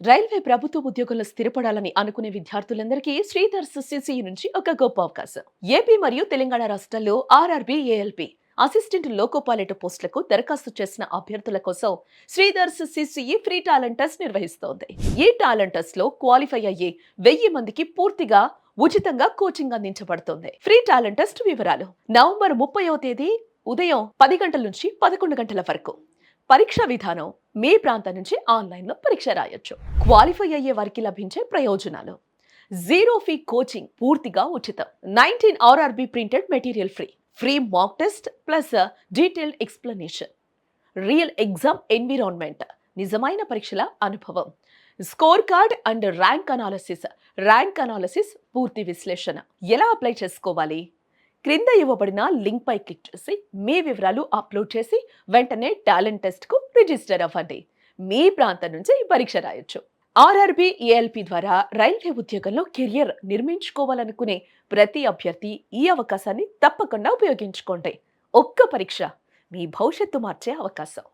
Railway ప్రభుత్వ ఉద్యోగంలో స్థిరపడాలని అనుకునే విద్యార్థులందరికీ శ్రీధర్ సిసిసి నుంచి ఒక గొప్ప అవకాశం. ఏపీ మరియు తెలంగాణ రాష్ట్రాల్లో RRB, ALP assistant loco pilot పోస్టులకు దరఖాస్తు చేసిన అభ్యర్థుల కోసం Sridhar CCE free talent test నిర్వహిస్తోంది. ఈ టాలెంట్ టెస్ట్ లో క్వాలిఫై అయ్యే 1000 మందికి పూర్తిగా ఉచితంగా కోచింగ్ అందించబడుతోంది. ఫ్రీ టాలెంట్ టెస్ట్ వివరాలు నవంబర్ 30వ తేదీ ఉదయం 10 గంటల నుంచి 11 గంటల వరకు. పరీక్ష విధానం మీ ప్రాంతం నుంచి ఆన్లైన్లో పరీక్ష రాయొచ్చు. క్వాలిఫై అయ్యే వారికి లభించే ప్రయోజనాలు: జీరో ఫీ కోచింగ్ పూర్తిగా ఉచితం. 19 RRB printed material free. Free mock test plus detailed explanation. Real exam environment, నిజమైన పరీక్షల అనుభవం. Score card and rank analysis పూర్తి విశ్లేషణ. ఎలా అప్లై చేసుకోవాలి? క్రింద ఇవ్వబడిన లింక్ పై క్లిక్ చేసి మీ వివరాలు అప్లోడ్ చేసి వెంటనే టాలెంట్ టెస్ట్ కు రిజిస్టర్ అవ్వండి. మీ ప్రాంతం నుంచి పరీక్ష రాయొచ్చు. ఆర్ఆర్బీ, ఏఎల్పీ ద్వారా రైల్వే ఉద్యోగంలో కెరియర్ నిర్మించుకోవాలనుకునే ప్రతి అభ్యర్థి ఈ అవకాశాన్ని తప్పకుండా ఉపయోగించుకోండి. ఒక్క పరీక్ష మీ భవిష్యత్తు మార్చే అవకాశం.